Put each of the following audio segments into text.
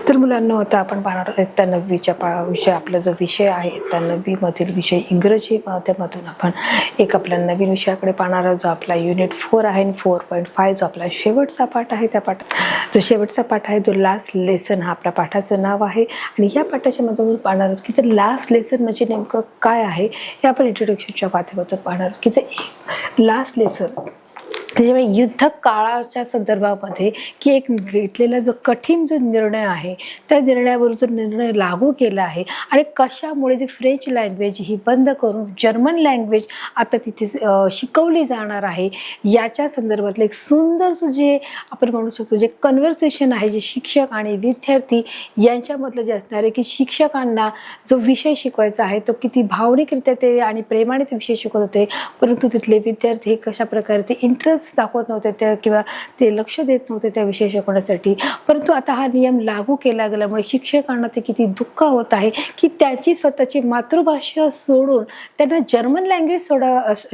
तर मुलांना आता आपण पाहणार आहोत इयत्ता 9वीच्या विषय आपला जो विषय आहे इयत्ता 9वीमधील विषय इंग्रजी माध्यमातून आपण एक आपला नवीन विषयाकडे पाहणार आहोत जो आपला युनिट 4 आहे आणि 4.5 जो आपला शेवटचा पाठ आहे. त्या जो शेवटचा पाठ आहे जो लास्ट लेसन हा आपल्या पाठाचं नाव आहे आणि या पाठाच्या मधून पाहणार आहोत की ते लास्ट लेसन म्हणजे नेमकं काय आहे हे आपण इंट्रोडक्शनच्या माध्यमातून पाहणार आहोत की जे लास्ट लेसन म्हणजे युद्ध काळाच्या संदर्भामध्ये की एक घेतलेला जो कठीण जो निर्णय आहे त्या निर्णयावर जो निर्णय लागू केला आहे आणि कशामुळे जी फ्रेंच लँग्वेज ही बंद करून जर्मन लँग्वेज आता तिथे शिकवली जाणार आहे याच्या संदर्भातलं एक सुंदरसं जे आपण म्हणू शकतो जे कन्व्हर्सेशन आहे जे शिक्षक आणि विद्यार्थी यांच्यामधलं जे असणार आहे की शिक्षकांना जो विषय शिकवायचा आहे तो किती भावनिकरित्या ते आणि प्रेमाने ते विषय शिकवत होते, परंतु तिथले विद्यार्थी कशा प्रकारे ते इंटरेस्ट दाखवत नव्हते त्या किंवा ते लक्ष देत नव्हते त्या विषय शिकवण्यासाठी. परंतु आता हा नियम लागू केला गेल्यामुळे शिक्षकांना ते किती दुःख होत आहे की त्याची स्वतःची मातृभाषा सोडून त्यांना जर्मन लँग्वेज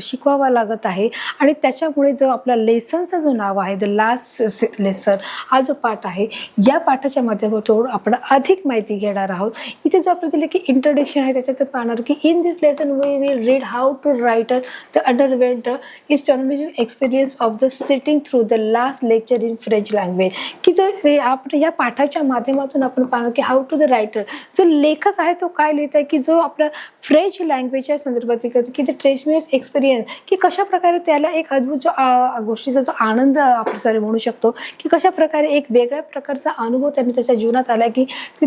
शिकवावा लागत आहे आणि त्याच्यामुळे जो आपला लेसनचा जो नाव आहे द लास्ट लेसन हा जो पाठ आहे या पाठाच्या माध्यमातून आपण अधिक माहिती घेणार आहोत. इथे जो आपल्याला दिलं की इंट्रोडक्शन आहे त्याच्यात पाहणार की in this lesson we will read how to write the underwent is termination experience of the sitting through the last lecture in French language की जो आपण या पाठाच्या माध्यमातून आपण पाहणार की हाऊ टू द रायटर जो लेखक आहे तो काय लिहित आहे की जो आपला फ्रेंच लँग्वेजच्या संदर्भात की द ट्रेसमेस एक्सपिरियन्स की कशा प्रकारे त्याला एक अद्भुत जो गोष्टीचा जो आनंद आपण सॉरी म्हणू शकतो की कशा प्रकारे एक वेगळ्या प्रकारचा अनुभव त्यांनी त्याच्या जीवनात आला की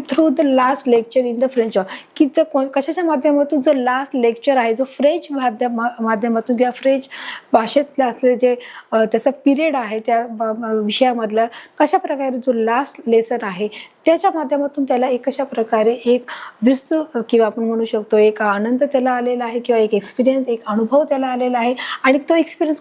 through the last lecture in the French की कशाच्या माध्यमातून जो लास्ट लेक्चर आहे जो फ्रेंच माध्यमातून किंवा फ्रेंच भाषेतले असलेले जे त्याचा पिरियड आहे त्या विषयामधला कशा प्रकारे जो लास्ट लेसन आहे त्याच्या माध्यमातून त्याला एक कशा प्रकारे एक विस्तृत किंवा आपण म्हणू शकतो एक आनंद त्याला आलेला आहे किंवा एक एक्सपिरियन्स एक अनुभव त्याला आलेला आहे आणि तो एक्सपिरियन्स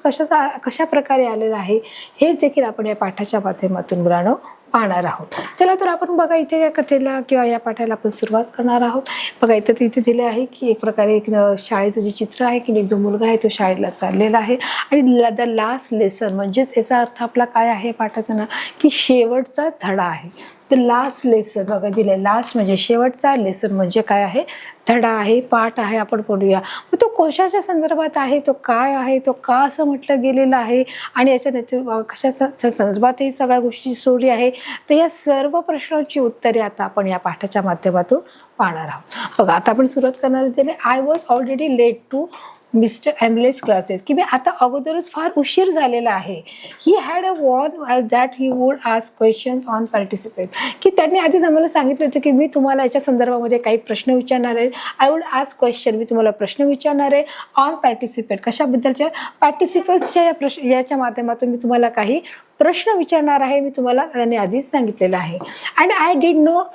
कशा प्रकारे आलेला आहे हेच देखील आपण या पाठाच्या माध्यमातून मुलांनो पाहणार आहोत. चला तर आपण बघा इथे या कथेला किंवा या पाठाला आपण सुरुवात करणार आहोत. बघा इथे दिले आहे की एक प्रकारे एक शाळेचं जे चित्र आहे की एक जो मुलगा आहे तो शाळेला चाललेला आहे आणि द लास्ट लेसन म्हणजेच याचा अर्थ आपला काय आहे पाठाचं नाव की शेवटचा धडा आहे. द लास्ट लेसन बघा दिले लास्ट म्हणजे शेवटचा लेसन म्हणजे काय आहे धडा आहे पाठ आहे. आपण पडूया मग तो कशाच्या संदर्भात आहे तो काय आहे तो का असं म्हटलं गेलेलं आहे आणि याच्या कशाच्या संदर्भात ही सगळ्या गोष्टी स्टोरी आहे. तर या सर्व प्रश्नांची उत्तरे आता आपण या पाठाच्या माध्यमातून पाहणार आहोत. बघा आता आपण सुरुवात करणार दिले I was already late to mister Hamel's classes की मी आता अगोदरच फार उशीर झालेला आहे. He had a warned as that he would ask questions on participate की त्यांनी आधीच आम्हाला सांगितलं होतं की मी तुम्हाला याच्या संदर्भामध्ये काही प्रश्न विचारणार आहे. आय वुड आस्क क्वेश्चन मी तुम्हाला प्रश्न विचारणार आहे ऑन पार्टिसिपेट कशाबद्दलच्या पार्टिसिपंट्सच्या याच्या माध्यमातून मी तुम्हाला काही प्रश्न विचारणार आहे मी तुम्हाला त्यांनी आधीच सांगितलेलं आहे. And I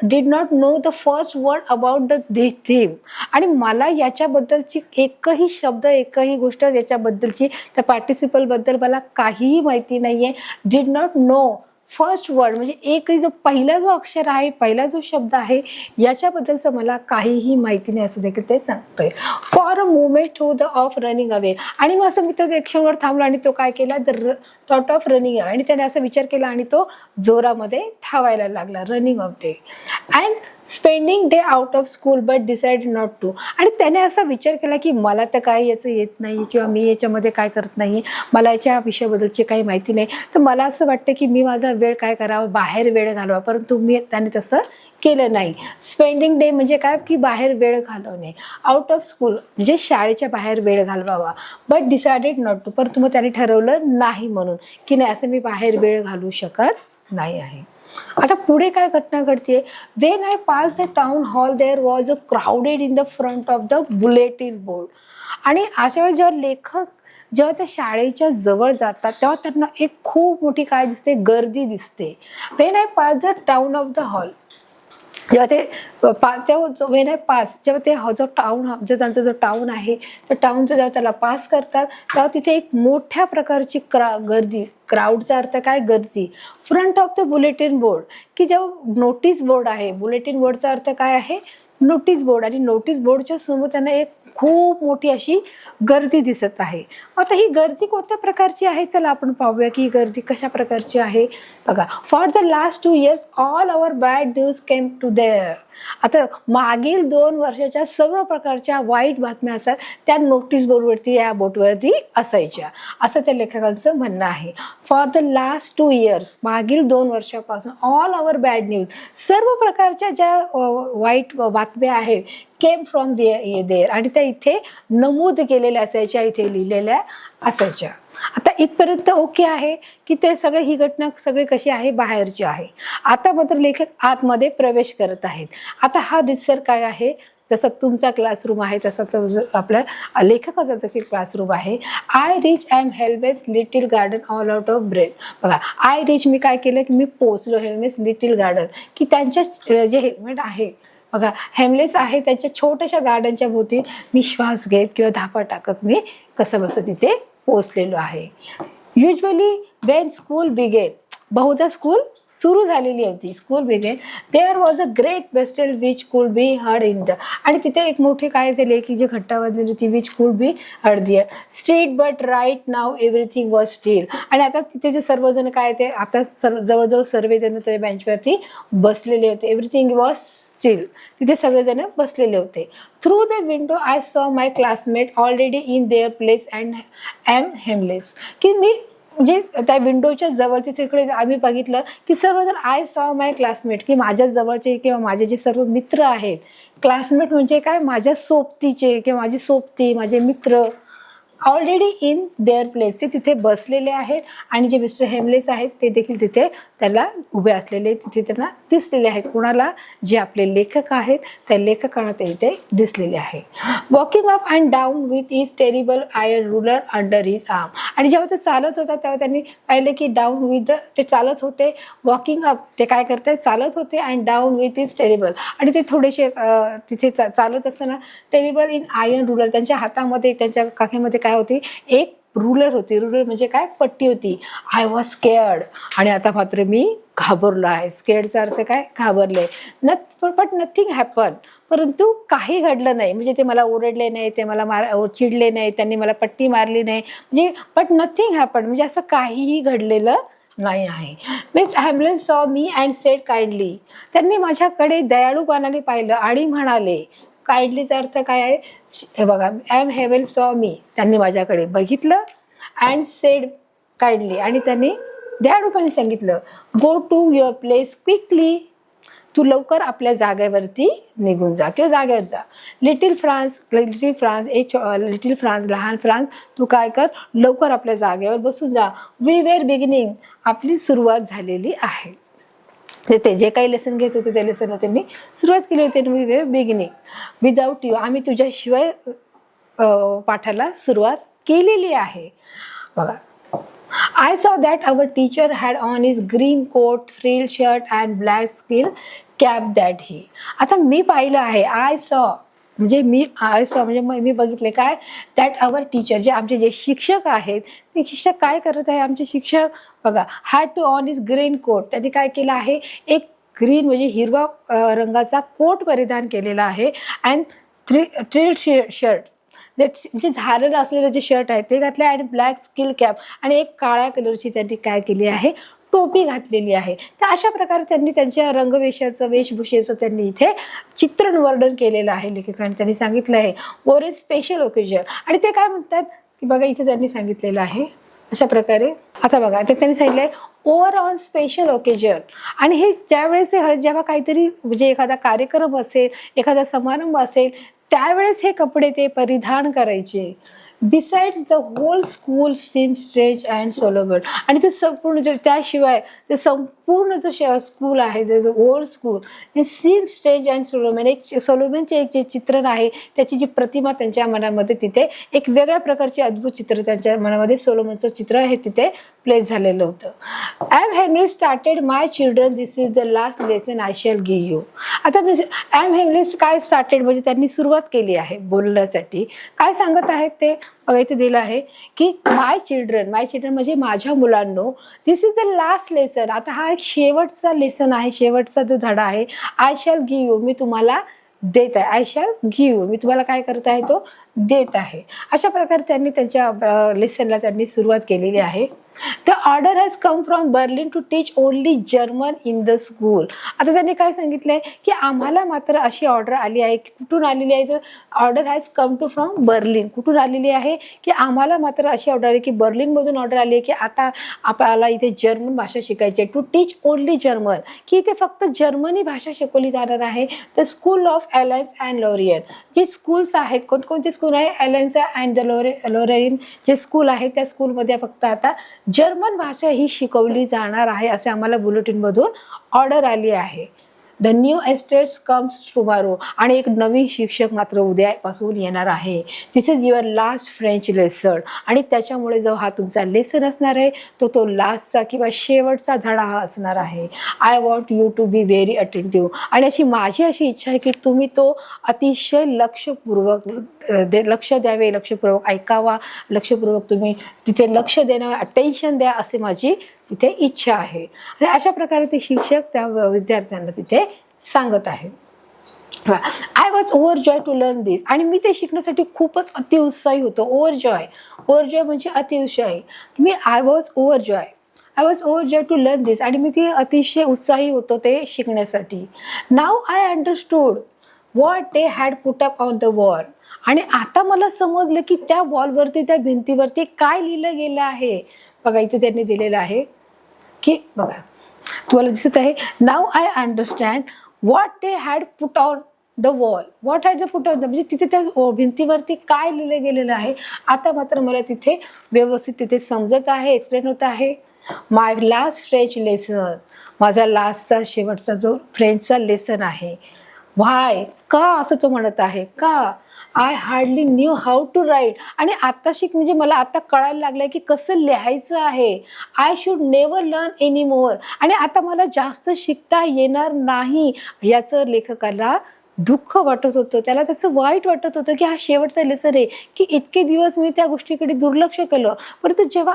did not know the first word about the theme आणि मला याच्याबद्दलची एकही शब्द एकही गोष्ट याच्याबद्दलची त्या पार्टिसिपलबद्दल मला काहीही माहिती नाही आहे. Did not know first word म्हणजे एकही जो पहिला जो अक्षर आहे पहिला जो शब्द आहे याच्याबद्दलचं मला काहीही माहिती नाही असं देखील ते सांगतोय. For a moment through the of running away आणि मग असं मित्र एक्शनवर थांबला आणि तो काय केला the thought of running away आणि त्याने असा विचार केला आणि तो जोरामध्ये धावायला लागला running off day and spending day out of school but decide not to आणि त्याने असा विचार केला की मला तर काय याचं येत नाही किंवा मी याच्यामध्ये काय करत नाही मला याच्या विषयाबद्दलची काही माहिती नाही तर मला असं वाटतं की मी माझा वेळ काय करावा बाहेर वेळ घालवा परंतु त्याने तसं केलं नाही. स्पेंडिंग डे म्हणजे काय की बाहेर वेळ घालवणे आउट ऑफ स्कूल म्हणजे शाळेच्या बाहेर वेळ घालवावा बट डिसाइडेड नॉट टू परंतु मग त्याने ठरवलं नाही म्हणून की नाही असं मी बाहेर वेळ घालवू शकत नाही आहे. आता पुढे काय घटना घडते when I pass the town hall there was a crowded in the front of the bulletin board आणि अशा वेळी जेव्हा लेखक जेव्हा त्या शाळेच्या जवळ जातात तेव्हा त्यांना एक खूप मोठी काय दिसते गर्दी दिसते. Wien I pass the town of the hall जेव्हा ते वेन आय पास जेव्हा ते जो टाउन जो त्यांचा जो टाउन आहे त्या टाउनचं जेव्हा त्याला पास करतात तेव्हा तिथे एक मोठ्या प्रकारची गर्दी क्राऊडचा अर्थ काय गर्दी front of the bulletin board की जेव्हा नोटीस बोर्ड आहे बुलेटिन बोर्डचा अर्थ काय आहे नोटीस बोर्ड आणि नोटीस बोर्डच्या समोर त्यांना एक खूप मोठी अशी गर्दी दिसत आहे. आता ही गर्दी कोणत्या प्रकारची आहे, चला आपण पाहूया की ही गर्दी कशा प्रकारची आहे. बघा, for the last 2 years all our bad news came to there. आता मागील 2 वर्षाच्या सर्व प्रकारच्या वाईट बातम्या असतात त्या नोटीस बोर्डवरती, या बोर्डवरती असायच्या, असं त्या लेखकांचं म्हणणं आहे. फॉर द लास्ट 2 years, मागील 2 वर्षापासून ऑल अवर बॅड न्यूज, सर्व प्रकारच्या ज्या वाईट बातम्या आहेत केम फ्रॉम देअर, आणि त्या इथे नमूद केलेल्या असायच्या, इथे लिहिलेल्या असायच्या. आता इथपर्यंत ओके आहे की ते सगळे, ही घटना सगळी कशी आहे, बाहेरची आहे. आता मात्र लेखक आतमध्ये प्रवेश करत आहेत. आता हा दिसर काय आहे, जसा तुमचा क्लासरूम आहे तसा तो आपल्या लेखकाचा जो की क्लासरूम आहे. आय रिच आय एम हेल्मेस little garden all out of breath. बघा, आय रिच मी काय केलं की मी पोचलो हेल्मेस लिटिल गार्डन, की त्यांच्या जे हेल्मेट आहे बघा, हेमलेस आहे त्यांच्या छोट्याशा गार्डनच्या भोवती मी श्वास घेत किंवा धापा टाकत मी कसं बसं तिथे पोचलेलो आहे. युजली वेन स्कूल बिगेन, बहुधा स्कूल सुरू झालेली होती, school began, there was a great bustle which could be heard in the, आणि तिथे एक मोठी काय झाली की जी घट्टा वाजलेली होती, which could be heard there street, but right now everything was still. आणि आता तिथे जे सर्वजण काय ते आता जवळजवळ सर्वजण त्या बेंचवरती बसलेले होते. एव्हरीथिंग वॉज स्टील, तिथे सगळेजण बसलेले होते. Through the window I saw my classmate already in their place and M Hamel's, की मी म्हणजे त्या विंडोच्या जवळचे तिकडे आम्ही बघितलं की सर्वजण आय सॉ माय क्लासमेट, की माझ्या जवळचे किंवा माझे जे सर्व मित्र आहेत, क्लासमेट म्हणजे काय, माझ्या सोबतीचे किंवा माझी सोबती, माझे मित्र, ऑलरेडी इन देअर प्लेस, ते तिथे बसलेले आहेत. आणि जे मिस्टर हेमलेस आहेत ते देखील तिथे त्याला उभे असलेले तिथे त्यांना दिसलेले आहेत. कोणाला, जे आपले लेखक आहेत त्या लेखकांना ते इथे दिसलेले आहे. Walking up and down with is terrible iron ruler under his arm. आणि जेव्हा ते चालत होता तेव्हा त्यांनी पाहिलं की डाऊन विथ, ते चालत होते, वॉकिंग अप ते काय करतात, चालत होते, and down with is terrible, आणि ते थोडेसे तिथे चालत असताना टेरिबल इन आयर्न रुलर, त्यांच्या हातामध्ये त्यांच्या काखेमध्ये काय होती, एक रुलर होती. रुलर म्हणजे काय, पट्टी होती. आय वॉज स्केअर्ड, आणि आता मात्र मी घाबरलो आहे. स्केअर्डचा अर्थ काय, घाबरले. बट नथिंग हॅपन, परंतु काही घडलं नाही, म्हणजे ते मला ओरडले नाही, ते मला चिडले नाही, त्यांनी मला पट्टी मारली नाही, म्हणजे बट नथिंग हॅपन म्हणजे असं काहीही घडलेलं नाही आहे. Miss हेमलेस saw me and sed kindly, त्यांनी माझ्याकडे दयाळूपणाने पाहिलं आणि म्हणाले. काइंडलीचा अर्थ काय आहे, हे बघा, एम हेवन सॉ मी, त्यांनी माझ्याकडे बघितलं, अँड सेड काइंडली, आणि त्यांनी दयाळूपणे सांगितलं, go to your place quickly, तू लवकर आपल्या जागेवरती निघून जा किंवा जागेवर जा. लिटिल फ्रान्स, लिटिल फ्रान्स, लहान फ्रान्स, तू काय कर, लवकर आपल्या जागेवर बसून जा. वी वेर बिगिनिंग, आपली सुरुवात झालेली आहे. ते जे काही लेसन घेत होते त्या लेसनला त्यांनी सुरुवात केली होती. We were beginning without you, आम्ही तुझ्याशिवाय पाठाला सुरुवात केलेली आहे. बघा, I saw that our teacher had on his green coat, frilled shirt and black steel cap that he. आता मी पाहिलं आहे, आय सॉ म्हणजे मी बघितले काय, दॅट आवर टीचर, जे आमचे जे शिक्षक आहेत ते शिक्षक काय करत आहे, आमचे शिक्षक बघा, had to on is green coat, त्यांनी काय केलं आहे, एक ग्रीन म्हणजे हिरवा रंगाचा कोट परिधान केलेला आहे. अँड थ्रिल्ड शर्ट, म्हणजे झालेलं असलेलं जे शर्ट आहे ते घातले, आणि ब्लॅक स्किल कॅप, आणि एक काळ्या कलरची त्यांनी काय केली आहे, टोपी घातलेली आहे. तर अशा प्रकारे त्यांनी त्यांच्या रंगवेशाचं, वेशभूषेचं त्यांनी इथे चित्रण वर्णन केलेलं आहे लेखकांनी. त्यांनी सांगितलं आहे फॉर ए स्पेशल ओकेजन, आणि ते काय म्हणतात की बघा इथे त्यांनी सांगितलेलं आहे अशा प्रकारे. आता बघा ते त्यांनी सांगितलंय ओव्हर ऑन स्पेशल ओकेजन, आणि हे ज्यावेळेस जेव्हा काहीतरी म्हणजे एखादा कार्यक्रम असेल, एखादा समारंभ असेल, त्यावेळेस हे कपडे ते परिधान करायचे. Besides the whole school seem strange and solemn, आणि ते संपूर्ण त्याशिवाय ते संपूर्ण जो स्कूल आहे, जो होल स्कूल, हे सीम स्ट्रेंज अँड सोलोमन, एक सोलोमनचे एक जे चित्रण आहे त्याची जी प्रतिमा त्यांच्या मनामध्ये, तिथे एक वेगळ्या प्रकारचे अद्भुत चित्र त्यांच्या मनामध्ये सोलोमनचं चित्र हे तिथे प्लेस झालेलं होतं. M Henry started my children, this is the last lesson I shall give you. आता एम हेनरी काय स्टार्टेड म्हणजे त्यांनी सुरुवात केली आहे बोलण्यासाठी. काय सांगत आहेत ते बघा, इथे दिलं आहे की माय चिल्ड्रन म्हणजे माझ्या मुलांनो, दिस इज द लास्ट लेसन, आता हा एक शेवटचा लेसन आहे, शेवटचा जो धडा आहे. आय शॅल गिव्ह यू, मी तुम्हाला देत आहे. आय शॅल गिव्ह, मी तुम्हाला काय करत आहे, तो देत आहे. अशा प्रकारे त्यांनी त्यांच्या लेसनला त्यांनी सुरुवात केलेली आहे. The order has come from Berlin to teach only German in the school. आता त्यांनी काय सांगितलंय की आम्हाला मात्र अशी ऑर्डर आली आहे. कुठून आलेली आहे? Order has come to from Berlin. कुठून आलेली आहे की आम्हाला मात्र अशी ऑर्डर आहे की बर्लिनमधून ऑर्डर आली आहे की आता आपल्याला इथे जर्मन भाषा शिकायची आहे. टू टीच ओनली जर्मन, की इथे फक्त जर्मनी भाषा शिकवली जाणार आहे. द स्कूल ऑफ एलेन्स अँड लोरियन, जे स्कूल्स आहेत, कोणकोणते स्कूल आहे? एलेन्स अँड द लोरियन जे स्कूल आहे त्या स्कूलमध्ये फक्त आता जर्मन भाषा ही शिकवली जाणार आहे असे आम्हाला बुलेटिनमधून ऑर्डर आली आहे. The new estates comes tomorrow, आणि एक नवीन शिक्षक मात्र उद्यापासून येणार आहे. This is your last French lesson, आणि त्याच्यामुळे जो हा तुमचा लेसन असणार आहे तो लास्टचा किंवा शेवटचा धडा हा असणार आहे. I want you to be very attentive, आणि माझी अशी इच्छा आहे की तुम्ही तो अतिशय लक्षपूर्वक लक्ष द्यावे, लक्षपूर्वक ऐकावा, लक्षपूर्वक तुम्ही तिथे लक्ष देणं, अटेन्शन द्या, असे माझी तिथे इच्छा आहे. आणि अशा प्रकारे ते शिक्षक त्या विद्यार्थ्यांना तिथे सांगत आहे. I was overjoy to learn this, आणि मी ते शिकण्यासाठी खूपच अतिउत्साही होतो. ओव्हरजॉय म्हणजे अतिउत्साही. I was overjoy to learn this, आणि मी ती अतिशय उत्साही होतो ते शिकण्यासाठी. Now I understood what they had put up on the wall, आणि आता मला समजलं की त्या वॉलवरती, त्या भिंतीवरती काय लिहिलं गेलं आहे. बघा इथे त्यांनी दिलेलं आहे की बघा तुम्हाला दिसत आहे, now I understand what they had put on the wall. What had the put on the, म्हणजे तिथे त्या भिंतीवरती काय लिहिलं गेलेलं आहे. आता मात्र मला तिथे व्यवस्थित तिथे समजत आहे, एक्सप्लेन होत आहे. माय लास्ट फ्रेंच लेसन, माझा लास्टचा शेवटचा जो फ्रेंचचा लेसन आहे. व्हाय, का असं तो म्हणत आहे, का? I hardly knew how to write, आणि आता म्हणजे मला आता कळायला लागलंय की कसं लिहायचं आहे. I should never learn any मोर, आणि आता मला जास्त शिकता येणार नाही याचं लेखकाला दुःख वाटत होतं. त्याला त्याचं वाईट वाटत होतं की हा शेवटचा लेसन आहे, की इतके दिवस मी त्या गोष्टीकडे दुर्लक्ष केलं. परंतु जेव्हा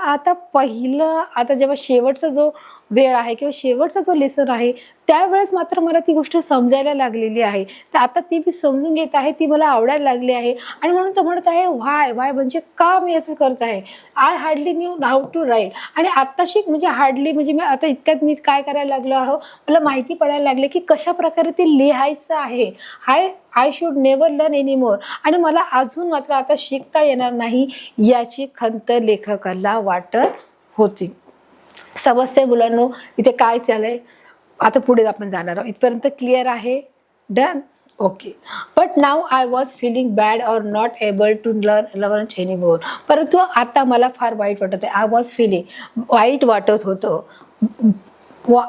आता जेव्हा शेवटचा जो वेळ आहे किंवा शेवटचा जो लेसन आहे त्यावेळेस मात्र मला ती गोष्ट समजायला लागलेली आहे. तर आता ती मी समजून घेत आहे, ती मला आवडायला लागली आहे. आणि म्हणून तो म्हणत आहे व्हाय म्हणजे का मी असं करत आहे. I hardly knew how to write, आणि आत्ताशी म्हणजे हार्डली म्हणजे मी आता इतक्यात मी काय करायला लागलो आहो, मला माहिती पडायला लागले की कशा प्रकारे ते लिहायचं आहे. I should never learn any मोर, आणि मला अजून मात्र आता शिकता येणार नाही याची खंत लेखकाला वाटत होती. समस्या मुलांनो इथे काय चाललंय, आता पुढे आपण जाणार आहोत. इथपर्यंत क्लिअर आहे? Done? Okay. But now I was feeling bad or not able to learn any more, परंतु आता मला फार वाईट वाटत आहे. आय वॉज फिलिंग, वाईट वाटत होतं.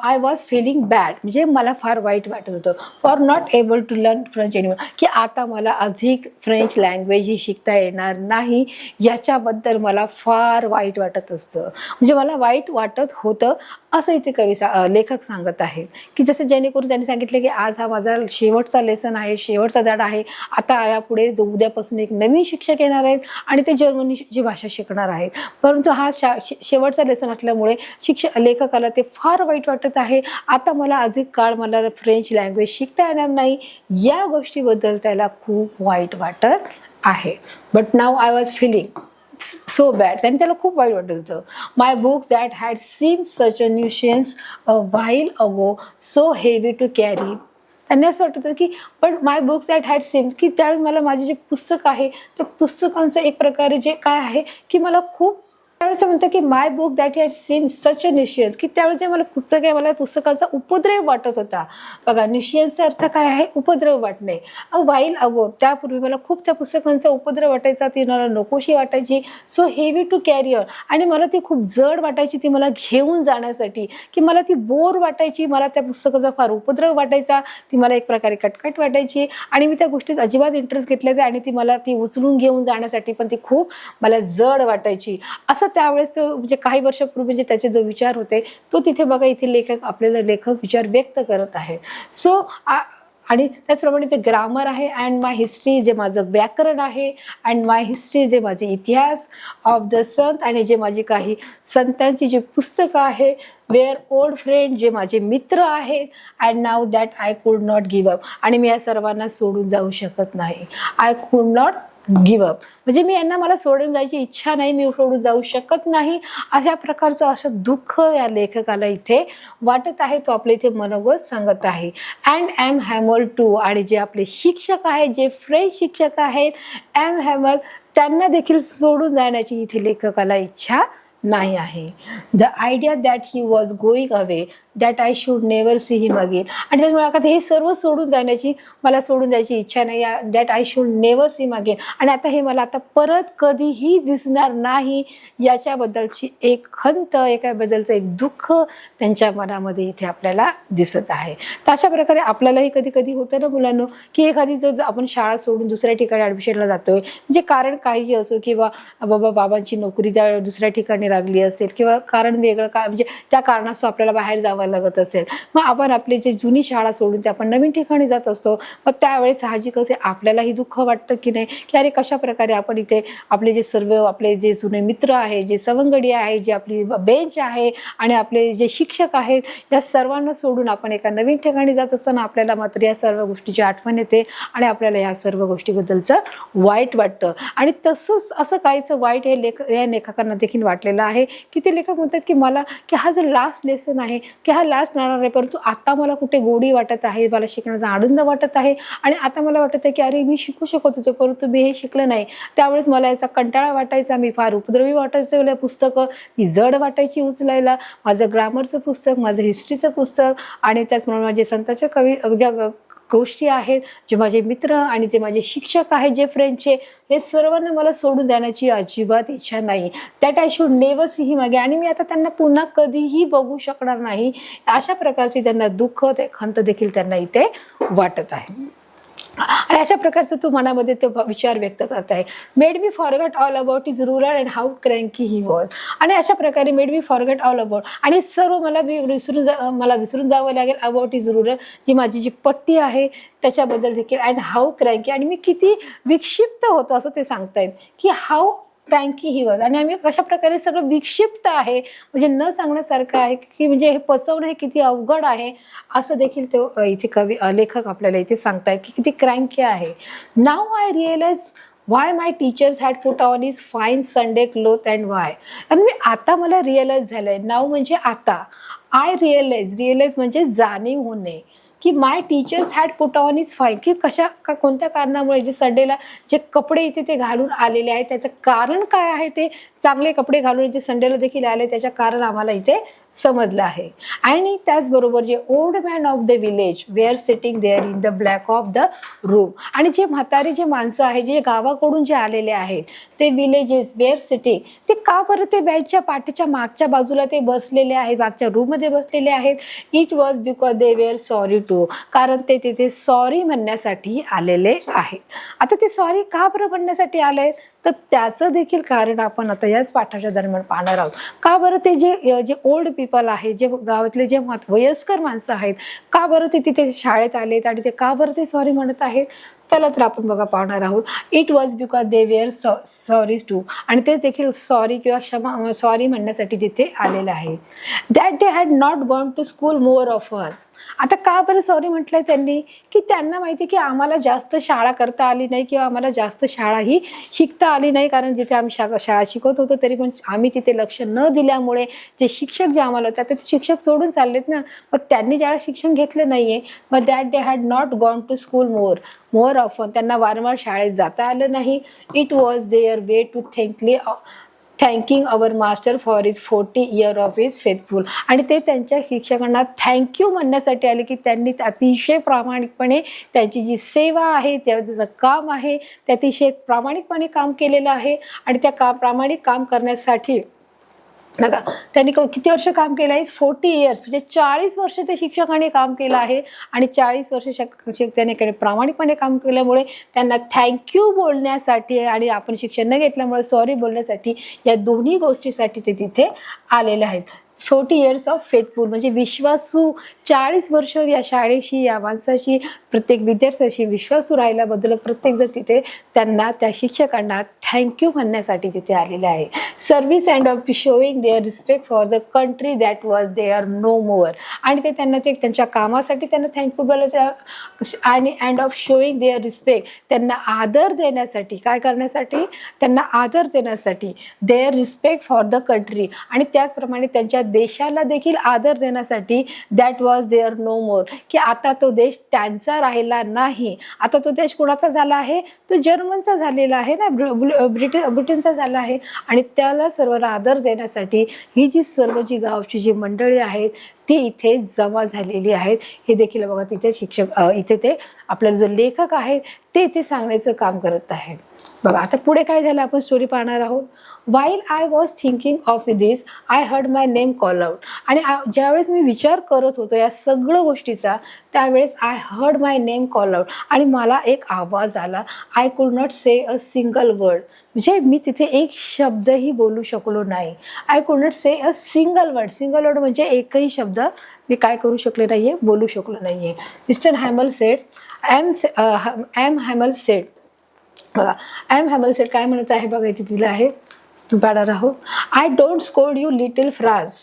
आय वॉज फिलिंग बॅड म्हणजे मला फार वाईट वाटत होतं. For not able to learn French anymore, की आता मला अधिक फ्रेंच लँग्वेज ही शिकता येणार नाही याच्याबद्दल मला फार वाईट वाटत असतं. म्हणजे मला वाईट वाटत होतं असं इथे लेखक सांगत आहेत. की जसं जेणेकरून त्यांनी सांगितलं की आज हा माझा शेवटचा लेसन आहे, शेवटचा धडा आहे. आता यापुढे उद्यापासून एक नवीन शिक्षक येणार आहेत आणि ते जर्मनीची भाषा शिकणार आहेत. परंतु हा शेवटचा लेसन असल्यामुळे लेखकाला ते फार वाईट वाटत आहे. आता मला अधिक काळ मला फ्रेंच लँग्वेज शिकता येणार नाही या गोष्टीबद्दल त्याला खूप वाईट वाटत आहे. But now I was feeling so bad, त्यांनी त्याला खूप वाईट वाटत होतं. My books that had seem such a nuisance a while ago so heavy to carry. त्यांनी असं वाटत होतं की पण my books that had seem, की त्यावेळेस मला माझे जे पुस्तक आहे त्या पुस्तकांचं एक प्रकारे जे काय आहे की मला खूप त्यावेळेस म्हणतं की माय book that had seem such अ निशियन्स, की त्यावेळेस जे मला पुस्तक आहे मला पुस्तकाचा उपद्रव वाटत होता. बघा निशियन्सचा अर्थ काय आहे, उपद्रव वाटणे. व्हाईल अगो त्यापूर्वी मला खूप त्या पुस्तकांचा उपद्रव वाटायचा, ती मला नकोशी वाटायची. So heavy to carry on, आणि मला ती खूप जड वाटायची ती मला घेऊन जाण्यासाठी, की मला ती बोर वाटायची, मला त्या पुस्तकाचा फार उपद्रव वाटायचा, ती मला एक प्रकारे कटकट वाटायची आणि मी त्या गोष्टीत अजिबात इंटरेस्ट घेतला आणि ती मला ती उचलून घेऊन जाण्यासाठी पण ती खूप मला जड वाटायची. असं त्यावेळेस म्हणजे काही वर्षापूर्वी म्हणजे त्याचे जो विचार होते तो तिथे बघा इथे लेखक विचार व्यक्त करत आहे. सो आणि त्याचप्रमाणे जे ग्रामर आहे अँड माय हिस्ट्री जे माझं व्याकरण आहे, अँड माय हिस्ट्री जे माझे इतिहास ऑफ द संत आणि जे माझी काही संतांची जी पुस्तकं आहे, वेअर ओल्ड फ्रेंड जे माझे मित्र आहेत, and now that I could not give up आणि मी या सर्वांना सोडून जाऊ शकत नाही. I could not give up म्हणजे मी यांना मला सोडून जायची इच्छा नाही, मी सोडून जाऊ शकत नाही, अशा प्रकारचं असं दुःख या लेखकाला इथे वाटत आहे. तो आपल्या इथे मनोगत सांगत आहे. अँड एम हॅमल टू आणि जे आपले शिक्षक आहेत, जे फ्रेंच शिक्षक आहेत एम हॅमल, त्यांना देखील सोडून जाण्याची इथे लेखकाला इच्छा नाही आहे. The idea that he was going away that I should never see him again आणि त्याच्यामुळे आता हे सर्व सोडून जाण्याची मला सोडून जायची इच्छा नाही, that I should never see him again आणि आता हे मला आता परत कधीही दिसणार नाही याच्याबद्दलची एक खंत, एकाबद्दलचं एक दुःख त्यांच्या मनामध्ये इथे आपल्याला दिसत आहे. तर अशा प्रकारे आपल्यालाही कधी कधी होतं ना मुलांनो की एखादी जर आपण शाळा सोडून दुसऱ्या ठिकाणी ॲडमिशनला जातोय म्हणजे कारण काही असो किंवा बाबांची नोकरी त्या दुसऱ्या ठिकाणी लागली असेल किंवा कारण वेगळं का म्हणजे त्या कारणास्तव आपल्याला बाहेर जावं लागत असेल, मग आपण आपली जी जुनी शाळा सोडून ते आपण नवीन ठिकाणी जात असतो. मग त्यावेळेस साहजिक असे आपल्यालाही दुःख वाटतं की नाही की अरे कशा प्रकारे आपण इथे आपले जे सर्व आपले जे जुने मित्र आहे, जे सवंगडी आहे, जे आपली बेंच आहे आणि आपले जे शिक्षक आहेत, या सर्वांना सोडून आपण एका नवीन ठिकाणी जात असताना आपल्याला मात्र या सर्व गोष्टीची आठवण येते आणि आपल्याला या सर्व गोष्टीबद्दलचं वाईट वाटतं. आणि तसंच असं काहीचं वाईट या लेखकांना देखील वाटलेलं आहे की ते लेखक म्हणतात की मला की हा जो लास्ट लेसन आहे की हा लास्ट राहणार आहे, परंतु आता मला कुठे गोडी वाटत आहे, मला शिकण्याचा आनंद वाटत आहे आणि आता मला वाटत आहे की अरे मी शिकू शकत होतो परंतु मी हे शिकलं नाही. त्यावेळेस मला याचा कंटाळा वाटायचा, मी फार उपद्रवी वाटायचं पुस्तकं, ती जड वाटायची उचलायला. माझं ग्रामरचं पुस्तक, माझं हिस्ट्रीचं पुस्तक आणि त्याचप्रमाणे माझे संतांच्या ज्या गोष्टी आहेत, जे माझे मित्र आणि जे माझे शिक्षक आहेत जे फ्रेंचचे, हे सर्वांना मला सोडून जाण्याची अजिबात इच्छा नाही. That I should never see him again आणि मी आता त्यांना पुन्हा कधीही बघू शकणार नाही, अशा प्रकारचे त्यांना दुःख ते खंत देखील त्यांना इथे वाटत आहे. आणि अशा प्रकारचा तो मनामध्ये तो विचार व्यक्त करत आहे. Made me forget all about his rural and how क्रँकी he was आणि अशा प्रकारे made me forget all about आणि सर्व मला विसरून जावं लागेल अबाउट हिज रुरल, जी माझी जी पट्टी आहे त्याच्याबद्दल देखील, अँड हाऊ क्रँकी आणि मी किती विक्षिप्त होतो असं ते सांगतायत की हाऊ क्रँकी ही वॉज आणि आम्ही कशा प्रकारे सगळं विक्षिप्त आहे म्हणजे न सांगण्यासारखं आहे की म्हणजे हे पचवणं हे किती अवघड आहे असं देखील तो इथे लेखक आपल्याला इथे सांगतायत की किती क्रँकी आहे. Now I realize why my teachers had put on his fine Sunday cloth and why आणि मी आता मला रिअलाइज झालंय. नाव म्हणजे आता, आय रिअलाइज म्हणजे जाणीव होणे की my teachers had put on his fine की कोणत्या कारणामुळे जे संडेला जे कपडे इथे ते घालून आलेले आहेत त्याचं कारण काय आहे, ते चांगले कपडे घालून जे संडेला देखील आले त्याच्या कारण आम्हाला इथे समजलं आहे. आणि त्याचबरोबर जे old man of the village were sitting there in the black of the room आणि जे म्हातारी जे माणसं आहेत जे गावाकडून जे आलेले आहेत ते विलेजेस वेअर सिटिंग, ते का बरं ते बेंचच्या पाठीच्या मागच्या बाजूला ते बसलेले आहेत, मागच्या रूममध्ये बसलेले आहेत. It was because they were sorry too, कारण ते तिथे सॉरी म्हणण्यासाठी आलेले आहेत. आता ते सॉरी का बरं म्हणण्यासाठी आले तर त्याचं देखील कारण आपण आता याच पाठाच्या दरम्यान पाहणार आहोत. का बरं ते जे ओल्ड पीपल आहे, जे गावातले जे वयस्कर माणसं आहेत, का बरं ते तिथे शाळेत आलेत आणि ते का बरं ते सॉरी म्हणत आहेत त्याला तर आपण बघा पाहणार आहोत. It was because they were sorry too आणि ते देखील सॉरी किंवा सॉरी म्हणण्यासाठी तिथे आलेले आहे. That they had not gone to school more often. आता का बरं सॉरी म्हटलंय त्यांनी की त्यांना माहिती की आम्हाला जास्त शाळा करता आली नाही किंवा आम्हाला जास्त शाळा ही शिकता आली नाही, कारण जिथे आम्ही शाळा शिकत होतो तरी पण आम्ही तिथे लक्ष न दिल्यामुळे जे शिक्षक जे आम्हाला होते ते शिक्षक सोडून चाललेत ना, मग त्यांनी ज्यावेळेला शिक्षण घेतलं नाहीये मग that they had not gone to school more often, त्यांना वारंवार शाळेत जाता आलं नाही. It was their way to thanking our master for his 40 years of his faithful आणि ते त्यांच्या शिक्षकांना थँक्यू म्हणण्यासाठी आले की त्यांनी अतिशय प्रामाणिकपणे त्यांची जी सेवा आहे, त्याचं काम आहे ते अतिशय प्रामाणिकपणे काम केलेलं आहे आणि त्या प्रामाणिक काम करण्यासाठी बघा त्यांनी किती वर्ष काम केलं आहे, 40 years म्हणजे 40 वर्ष ते शिक्षकांनी काम केलं आहे आणि 40 वर्ष त्यांनी प्रामाणिकपणे काम केल्यामुळे त्यांना थँक्यू बोलण्यासाठी आणि आपण शिक्षण न घेतल्यामुळे सॉरी बोलण्यासाठी या दोन्ही गोष्टीसाठी ते तिथे आलेले आहेत. 40 years ऑफ फेथफुल, म्हणजे विश्वासू 40 वर्ष या शाळेशी, या माणसाशी, प्रत्येक विद्यार्थ्याशी विश्वासू राहिल्याबद्दल प्रत्येकजण तिथे त्यांना, त्या शिक्षकांना थँक्यू म्हणण्यासाठी तिथे आलेले आहे. Service and of showing their respect for the country that was their no more. आणि ते त्यांना ते त्यांच्या कामासाठी त्यांना थँक्यू बोलायचं, आणि and of showing their respect, त्यांना आदर देण्यासाठी, काय करण्यासाठी, त्यांना आदर देण्यासाठी, their respect for the country, आणि त्याचप्रमाणे त्यांच्या देशाला देखील आदर देण्यासाठी, that was their no more, की आता तो देश त्यांचा राहिला नाही. आता तो देश कोणाचा झाला आहे, तो जर्मनचा झालेला आहे ना, ब्रिटनचा झाला आहे. आणि त्याला सर्वांना आदर देण्यासाठी ही जी सर्व जी गावची जी मंडळी आहेत ती इथे जमा झालेली आहेत. हे देखील बघा तिथे शिक्षक, इथे ते आपल्याला जो लेखक आहे ते इथे सांगण्याचं काम करत आहेत. बघा आता पुढे काय झालं, आपण स्टोरी पाहणार आहोत. While I was thinking of this I heard my name call out. आणि ज्यावेळेस मी विचार करत होतो या सगळ्या गोष्टीचा, त्यावेळेस I heard my name call out, आणि मला एक आवाज आला. I could not say a single word, म्हणजे मी तिथे एक शब्दही बोलू शकलो नाही. I could not say a single word, single word म्हणजे एकही शब्द मी काय करू शकले नाही आहे, बोलू शकलो नाही आहे. Mister Hamel said, M Hamel said, बघा एम हॅमल सेड काय म्हणत आहे बघा, इथे दिलं आहे, पाहणार आहोत. I don't scold you little Franz,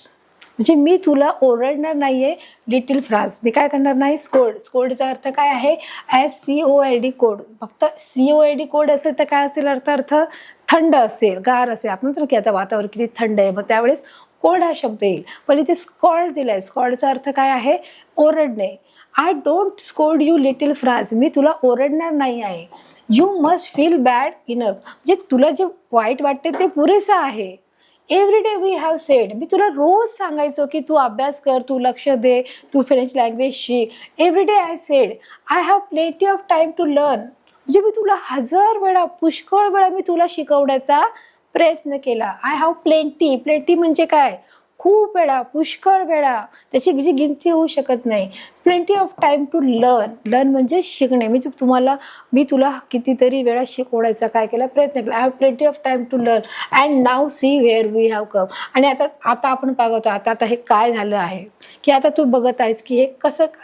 म्हणजे मी तुला ओरडणार नाहीये लिटिल फ्रान्स, मी काय करणार नाही, स्कोल्ड. स्कोल्डचा अर्थ काय आहे, SCOLD कोड. फक्त COLD कोड असेल तर काय असेल अर्थ थंड असेल, गार असेल. आपण म्हणतो की आता वातावरण किती थंड आहे, मग त्यावेळेस कोल्ड हा शब्द येईल. पण इथे स्कॉल्ड दिलाय, स्कॉल्डचा अर्थ काय आहे, ओरडणे. I don't scold you little Franz, मी तुला ओरडणार नाही आहे. You must feel bad enough, म्हणजे तुला जे वाईट वाटते ते पुरेसं आहे. Every day we have said, मी तुला रोज सांगायचो की तू अभ्यास कर, तू लक्ष दे, तू फ्रेंच लँग्वेज शिक. Every day I said I have plenty of time to learn, म्हणजे मी तुला 1000 वेळा, पुष्कळ वेळा मी तुला शिकवण्याचा प्रयत्न केला. आय हॅव प्लेंटी, प्लेंटी म्हणजे काय, खूप वेळा, पुष्कळ वेळा, त्याची जी गिनती होऊ शकत नाही. Plenty of time to learn, learn म्हणजे शिकणे. मी तुला कितीतरी वेळा शिकवण्याचा काय केला, प्रयत्न केला. I have plenty of time to learn and now see where we have come. आणि आता आपण बघतो, आता हे काय झालं आहे, की आता तू बघत आहेस की हे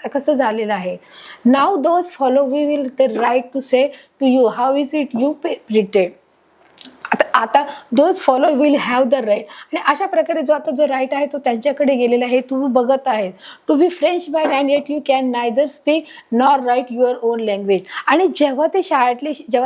कसं झालेलं आहे. Now those fellow we will the right to say to you how is it you pretended. आता those fellow will have the right, आणि अशा प्रकारे जो राईट आहे तो त्यांच्याकडे गेलेला आहे. तू बघत आहेस, to be French man and yet you can neither speak nor write your own language. आणि जेव्हा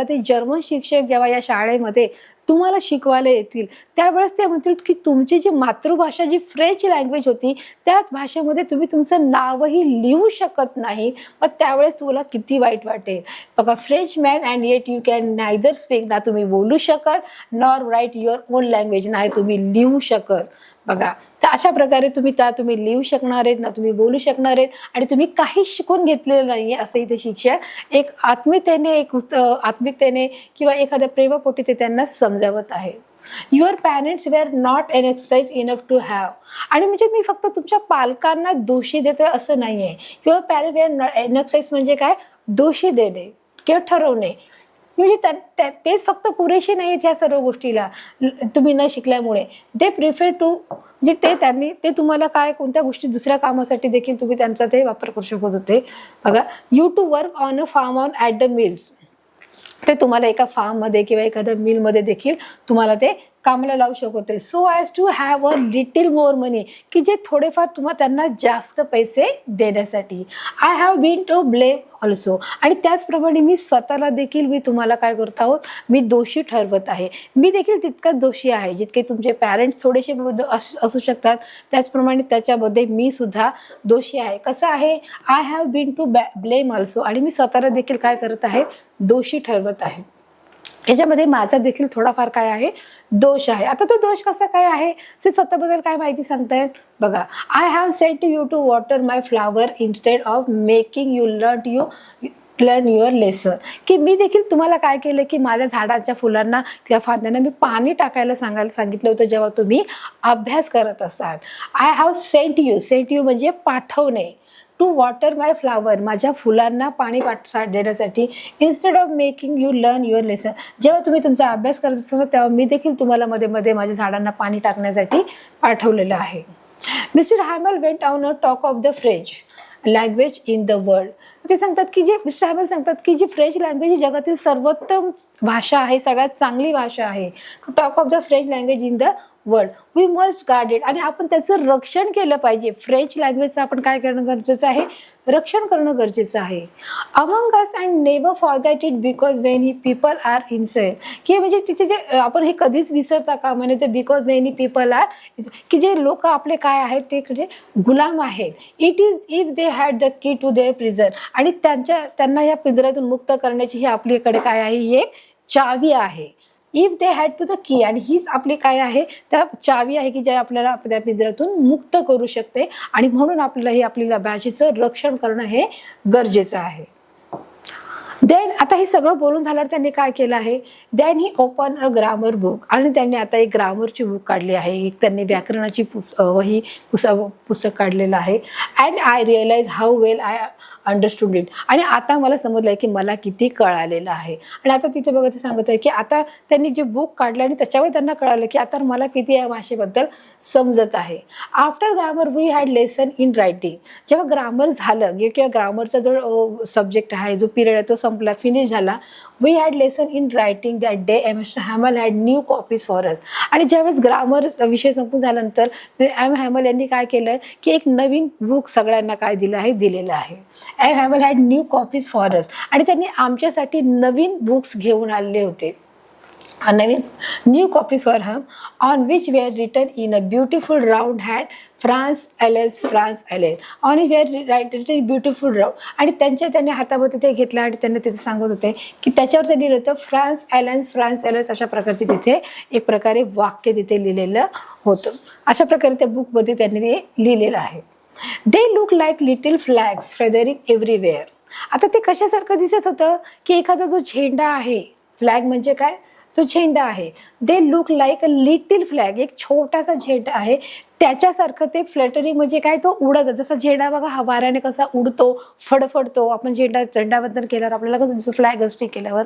ते जर्मन शिक्षक जेव्हा या शाळेमध्ये तुम्हाला शिकवायला येतील, त्यावेळेस ते म्हणतील की तुमची जी मातृभाषा जी फ्रेंच लँग्वेज होती त्याच भाषेमध्ये तुम्ही तुमचं नावही लिहू शकत नाही. मग त्यावेळेस तुला किती वाईट वाटेल. बघा, French man and yet you can neither speak, ना तुम्ही बोलू शकत, nor write your own language, नाही तुम्ही लिहू शकत. बघा, तर अशा प्रकारे तुम्ही लिहू शकणार आहेत ना, तुम्ही बोलू शकणार आहेत, आणि तुम्ही काही शिकून घेतलेलं नाही आहे असं इथे शिक्षक एक आत्मिकतेने किंवा एखाद्या प्रेमापोटी ते त्यांना समजावत आहेत. Your parents were not an exercise enough to have. आणि म्हणजे मी फक्त तुमच्या पालकांना दोषी देतोय असं नाही आहे. Your parent wear not an exercise म्हणजे काय, दोषी देणे किंवा ठरवणे, म्हणजे तेच फक्त पुरेसे नाही आहेत ह्या सर्व गोष्टीला तुम्ही न शिकल्यामुळे. दे प्रिफर टू, म्हणजे ते तुम्हाला काय कोणत्या गोष्टी दुसऱ्या कामासाठी देखील तुम्ही त्यांचा ते वापर करू शकत होते. बघा, you to work on a farm on at the mills, ते तुम्हाला एका फार्ममध्ये किंवा एखाद्या मिलमध्ये देखील तुम्हाला ते कामाला लावू शकते. So as to have a little more money, की जे थोडेफार तुम्हाला त्यांना जास्त पैसे देण्यासाठी. I have been to blame also, आणि त्याचप्रमाणे मी स्वतःला देखील मी तुम्हाला काय करत आहोत, मी दोषी ठरवत आहे. मी देखील तितकाच दोषी आहे जितके तुमचे पॅरेंट्स थोडेसे असू शकतात, त्याचप्रमाणे त्याच्यामध्ये मी सुद्धा दोषी आहे. कसं आहे, I have been to blame also, आणि मी स्वतःला देखील काय करत आहे, दोषी ठरवत आहे. याच्यामध्ये माझा देखील थोडाफार काय आहे, दोष आहे. आता तो दोष कसा काय आहे, ते स्वतःबद्दल काय माहिती सांगतायत बघा. I have said to you to water my flower instead of making you learn your lesson, की मी देखील तुम्हाला काय केलं की माझ्या झाडाच्या फुलांना किंवा फांद्यांना मी पाणी टाकायला सांगितलं होतं जेव्हा तुम्ही अभ्यास करत असाल. आय हॅव सेंट यू म्हणजे पाठवणे, टू वॉटर माय फ्लावर माझ्या फुलांना पाणी देण्यासाठी, instead of making you learn your lesson, जेव्हा तुम्ही तुमचा अभ्यास करत असाल तेव्हा मी देखील तुम्हाला मध्ये मध्ये माझ्या झाडांना पाणी टाकण्यासाठी पाठवलेलं आहे. Mister Hamel went on a talk of the French language in the world. ते सांगतात की जे मिस्टर हॅमल सांगतात की जी फ्रेंच लँग्वेज ही जगातील सर्वोत्तम भाषा आहे, सगळ्यात चांगली भाषा आहे. To talk of the French language in the world we must guard it. आणि आपण त्याचं रक्षण केलं पाहिजे. फ्रेंच लँग्वेजचं आपण काय करणं गरजेचं आहे, रक्षण करणं गरजेचं आहे. Among us and never forget it because when he people are enslaved. की म्हणजे तिचे जे आपण हे कधीच विसरता का म्हणे ते because when he people are, की जे लोक आपले काय आहेत ते म्हणजे गुलाम आहेत. It is if they had the key to their prison. आणि त्यांना या पिंजऱ्यातून मुक्त करण्याची ही आपल्याकडे काय आहे, ही एक चावी आहे. If they had to the key, आणि हीच आपली काय आहे, त्या चावी आहे की जे आपल्याला आपल्या पिंजऱ्यातून मुक्त करू शकते. आणि म्हणून आपल्याला हे आपल्याला भाषेचं रक्षण करणं हे गरजेचं आहे. देन आता हे सगळं बोलून झाल्यावर त्यांनी काय केलं आहे, then he open a grammar book. आणि त्यांनी आता एक ग्रामरची बुक काढली आहे. एक त्यांनी व्याकरणाची पुस्तक काढलेलं आहे. And I realise how well I understood it. आणि आता मला समजलं आहे की मला किती कळालेलं आहे. आणि आता तिथे बघा ते सांगत आहे की आता त्यांनी जे बुक काढलं आणि त्याच्यावर त्यांना कळालं की आता मला किती या भाषेबद्दल समजत आहे. After grammar we had lesson in writing. जेव्हा ग्रामर झालं किंवा ग्रामरचा जो सब्जेक्ट आहे, जो पिरियड आहे तो संपला, फिनिश झाला, we had lesson in writing that day mister Hamel had new copies for us. आणि ज्यावेळेस ग्रामर विषय संपून झाल्यानंतर एम हॅमल यांनी काय केलं की एक नवीन बुक सगळ्यांना काय दिलं आहे, दिलेलं आहे. M Hamel had new copies for us. आणि त्यांनी आमच्यासाठी नवीन बुक्स घेऊन आलेले होते. नवीन new copies for them on which were written in a beautiful round hand France Alsace France Alsace on were written beautiful round. आणि त्यांनी हातामध्ये ते घेतलं आणि त्यांना तिथे सांगत होते की त्याच्यावर ते लिहिलं होतं फ्रान्स एलेस. अशा प्रकारचे तिथे एक प्रकारे वाक्य तिथे लिहिलेलं होतं. अशा प्रकारे त्या बुकमध्ये त्यांनी ते लिहिलेलं आहे. They look like little flags feathering everywhere. आता ते कशासारखं दिसत होतं की एखादा जो झेंडा आहे, फ्लॅग म्हणजे काय, जो झेंडा आहे, they look like a little flag, एक छोटासा झेंडा आहे त्याच्यासारखं ते फ्लटरिंग म्हणजे काय, तो उडत, जसा झेंडा बघा वाऱ्याने कसा उडतो, फडफडतो. आपण झेंडाबद्दल केल्यावर आपल्याला कसं दिसतं, फ्लॅग होस्टिंग केल्यावर,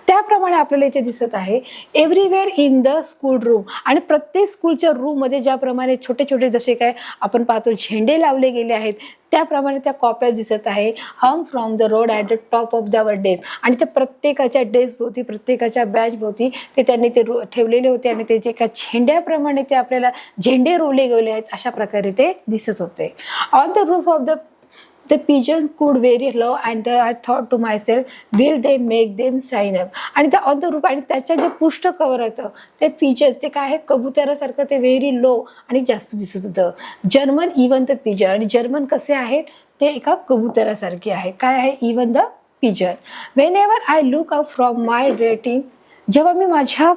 त्याप्रमाणे आपल्याला इथे दिसत आहे. Everywhere in the school room. आणि प्रत्येक स्कूलच्या रूममध्ये ज्याप्रमाणे छोटे छोटे जसे काय आपण पाहतो झेंडे लावले गेले आहेत त्याप्रमाणे त्या कॉप्या दिसत आहे. Hung from the rod at the top of our desk. आणि त्या प्रत्येकाच्या डेस्क भोवती, प्रत्येकाच्या बॅच भोवती ते त्यांनी ते ठेवलेले होते. आणि ते जे काय झेंड्याप्रमाणे ते आपल्याला झेंडे रोवले गेले आहेत अशा प्रकारे ते दिसत होते. On the roof of the pigeons could very low and I thought to myself will they make them sign up. आणि त्या ऑन द रूफ आणि त्याच्या जे पृष्ठ कव्हर होतं ते पिजन्स, ते काय आहे कबुतरासारखं ते व्हेरी लो आणि जास्त दिसत होतं. German even the pigeon. आणि जर्मन कसे आहेत, ते एका कबुतरासारखे आहे. काय आहे, even the pigeon. Whenever I look up from my writing. जेव्हा मी माझ्या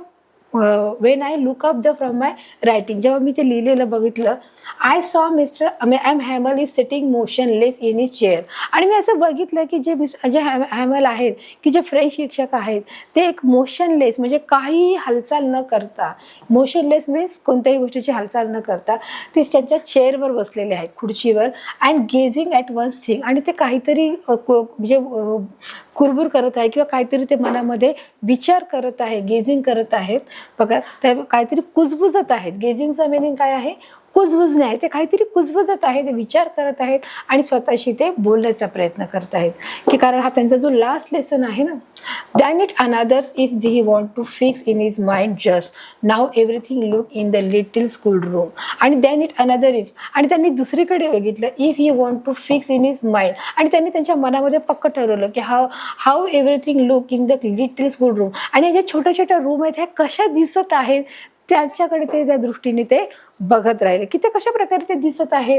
when I look up from my writing, जेव्हा मी ते लिहिलेलं बघितलं, I saw mister M Hamel is sitting motionless in his chair. आणि मी असं बघितलं की जे हॅमल आहेत, की जे फ्रेंच शिक्षक आहेत, ते एक मोशनलेस म्हणजे काही हालचाल न करता, मोशनलेस मीन्स कोणत्याही गोष्टीची हालचाल न करता ते त्यांच्या चेअरवर बसलेले आहेत, खुर्चीवर. And gazing at one thing. आणि ते काहीतरी म्हणजे कुरबुर करत आहे किंवा काहीतरी ते मनामध्ये विचार करत आहे, गेझिंग करत आहेत. बघा, ते काहीतरी कुजबुजत आहेत. गेझिंगचा मिनिंग काय आहे, कुजबुजणे आहे. ते काहीतरी कुजबुजत आहे, ते विचार करत आहेत आणि स्वतःशी ते बोलण्याचा प्रयत्न करत आहेत. की कारण हा त्यांचा जो लास्ट लेसन आहे ना, then it another's if he want to fix in his mind just now everything look in the little school room. आणि दॅन इट अनदर इफ. आणि त्यांनी दुसरीकडे बघितलं, if he want to fix in his mind. आणि त्यांनी त्यांच्या मनामध्ये पक्क ठरवलं की how everything look in the little school room. आणि जे छोट्या छोट्या रूम आहेत ह्या कशा दिसत आहेत त्यांच्याकडे ते त्या दृष्टीने ते बघत राहिले की ते कशा प्रकारे ते दिसत आहे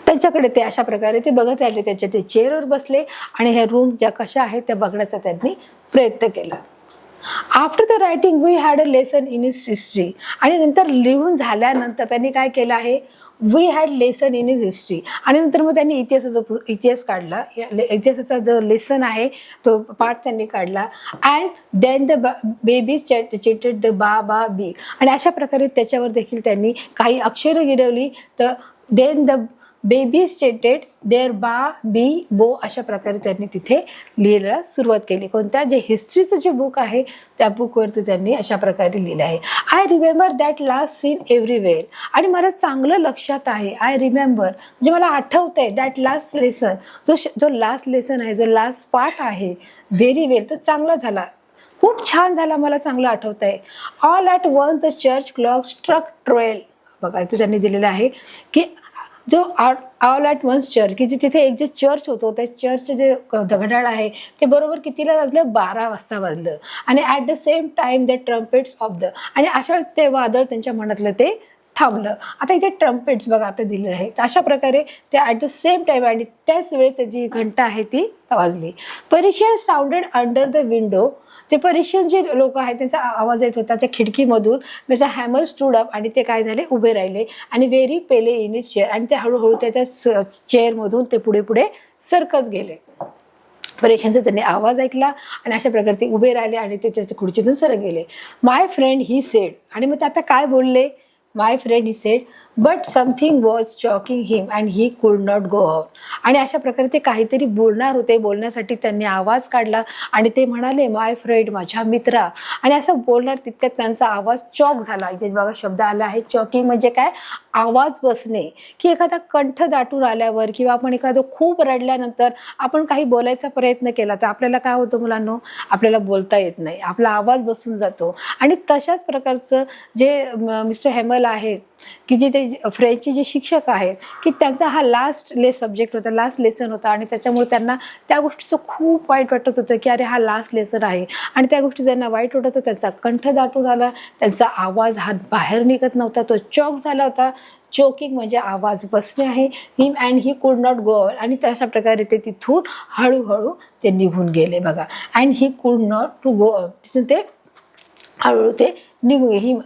त्यांच्याकडे. ते अशा प्रकारे ते बघत राहिले. त्याच्या ते चेअरवर बसले आणि ह्या रूम ज्या कशा आहेत त्या बघण्याचा त्यांनी प्रयत्न केला. After the writing we had a lesson in his history. आणि नंतर लिहून झाल्यानंतर त्यांनी काय केलं आहे, we had lesson in his history. आणि नंतर मग त्यांनी इतिहास काढला. इतिहासाचा जो लेसन आहे तो पाठ त्यांनी काढला. And then the baby cheated the ba ba बी. आणि अशा प्रकारे त्याच्यावर देखील त्यांनी काही अक्षरं गिरवली. तर then the baby stated their ba be बो अशा प्रकारे त्यांनी तिथे लिहायला सुरुवात केली. कोणत्या जे हिस्ट्रीचं जे बुक आहे त्या बुकवरती त्यांनी अशा प्रकारे लिहिलं आहे. I remember that last scene everywhere. आणि मला चांगलं लक्षात आहे. आय रिमेंबर म्हणजे मला आठवतंय दॅट लास्ट लेसन, जो लास्ट लेसन आहे, जो लास्ट पार्ट आहे, व्हेरी वेल, तो चांगला झाला, खूप छान झाला, मला चांगलं आठवत आहे. All at once the church clock struck 12. बघा इथे त्यांनी दिलेलं आहे की जो ऑल ॲट वन्स चर्च, की जे तिथे एक जे चर्च होतं त्या चर्चचे जे घड्याळ आहे ते बरोबर कितीला वाजलं, 12 वाजता वाजलं. आणि at the same time the trumpets of the, आणि अशा ते वादळ त्यांच्या मनातलं ते थांबलं. आता इथे ट्रम्पेट्स बघा आता दिले आहे. तर अशा प्रकारे ते ॲट द सेम टाइम आणि त्याच वेळी त्याची घंटा आहे ती वाजली. Prussians sounded under the window. ते पर्शियन जे लोक आहेत त्यांचा आवाज येत होता त्या खिडकीमधून. त्याचा हॅमर स्टूड अप आणि ते काय झाले, उभे राहिले. आणि very Pele in his chair, आणि ते हळूहळू त्याच्या चेअरमधून ते पुढे पुढे सरकत गेले. पर्शियनचा त्यांनी आवाज ऐकला आणि अशा प्रकारे ते उभे राहिले आणि ते त्याच्या खुर्चीतून सरक गेले. My friend he said. आणि मग ते आता काय बोलले, my friend he said but something was choking him and he could not go out. आणि अशा प्रकारे ते काहीतरी बोलणार होते, बोलण्यासाठी त्यांनी आवाज काढला आणि ते म्हणाले माय फ्रेंड, माझ्या मित्रा. आणि असं बोलणार तितक्यात त्यांचा आवाज चॉक झाला. इथे बघा शब्द आला आहे चॉकिंग, म्हणजे काय, आवाज बसणे. की एखादा कंठ दाटून आल्यावर किंवा आपण एखादं खूप रडल्यानंतर आपण काही बोलायचा प्रयत्न केला तर आपल्याला काय होतं मुलांनो, आपल्याला बोलता येत नाही, आपला आवाज बसून जातो. आणि तशाच प्रकारचं जे मिस्टर हेमल आहेत की जे ते फ्रेंचचे जे शिक्षक आहेत की त्यांचा हा लास्ट सब्जेक्ट होता, लास्ट लेसन होता. आणि त्याच्यामुळे त्यांना त्या गोष्टीचं खूप वाईट वाटत होतं की अरे हा लास्ट लेसन आहे. आणि त्या गोष्टी त्यांना वाईट वाटत होतं. त्यांचा कंठ दाटून आला, त्यांचा आवाज हा बाहेर निघत नव्हता, तो चॉक झाला होता. चोकिंग म्हणजे आवाज बसणे आहे. हिम अँड ही कुड नॉट गो. आणि तशा प्रकारे ते तिथून हळूहळू ते निघून गेले. बघा, and he could not to go. तिथून ते हळूहळू ते निघून गेले. Him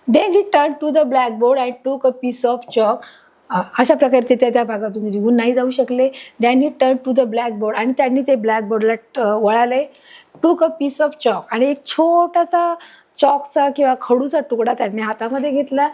then he turn to the blackboard and took a piece of chalk. अशा प्रकारे ते त्या भागातून निघून नाही जाऊ शकले. Then he turn to the blackboard. आणि त्यांनी ते ब्लॅकबोर्डला वळाले. टूक अ पीस ऑफ चॉक. आणि एक छोटासा चॉकचा किंवा खडूचा तुकडा त्यांनी हातामध्ये घेतला.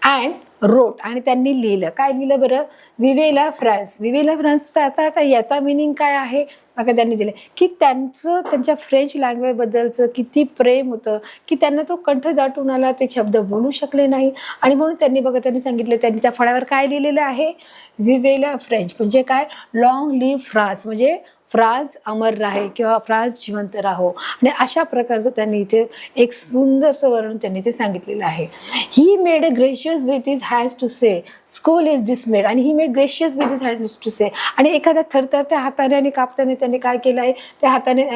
अँड रोट. आणि त्यांनी लिहिलं. काय लिहिलं बरं, विवेला फ्रान्स. विवेला फ्रान्सचा आता याचा मिनिंग काय आहे बघा, त्यांनी दिलं की त्यांचं त्यांच्या फ्रेंच लँग्वेजबद्दलचं किती प्रेम होतं की त्यांना तो कंठ दाटून आला, ते शब्द बोलू शकले नाही. आणि म्हणून त्यांनी बघा त्यांनी सांगितलं, त्यांनी त्या फळ्यावर काय लिहिलेलं आहे, विवेला फ्रेंच, म्हणजे काय, लॉंग लिव्ह फ्रान्स, म्हणजे फ्रान्स अमर राहे किंवा फ्रान्स जिवंत राहो. आणि अशा प्रकारचं त्यांनी इथे एक सुंदरसं वर्णन त्यांनी ते सांगितलेलं आहे. He made a gracious with his hands to say school is dismissed. आणि he made gracious with his hands to say. आणि एखाद्या थरथरत्या हाताने आणि कापताने त्यांनी काय केलं आहे, त्या हाताने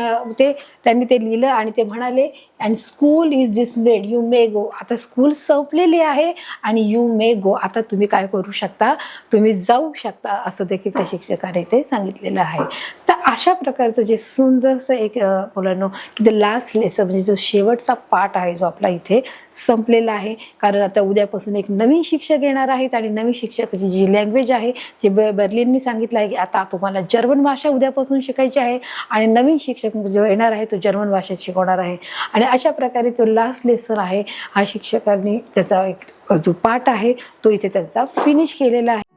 त्यांनी ते लिहिलं आणि ते म्हणाले and school is dismissed you may go. आता स्कूल संपलेली आहे आणि यू मे गो, आता तुम्ही काय करू शकता, तुम्ही जाऊ शकता, असं देखील त्या शिक्षकाने ते सांगितलेलं आहे. तर अशा प्रकारचं जे सुंदरसं एक मुलांनो की द लास्ट लेसन, म्हणजे जो शेवटचा पाठ आहे जो आपला इथे संपलेला आहे. कारण आता उद्यापासून एक नवीन शिक्षक येणार आहेत आणि नवीन शिक्षकाची जी लँग्वेज आहे, जे बर्लिननी सांगितलं आहे की आता तुम्हाला जर्मन भाषा उद्यापासून शिकायची आहे आणि नवीन शिक्षक जो येणार आहे तो जर्मन भाषेत शिकवणार आहे. आणि अशा प्रकारे तो लास्ट लेसन आहे हा शिक्षकांनी त्याचा एक जो पाठ आहे तो इथे त्यांचा फिनिश केलेला आहे.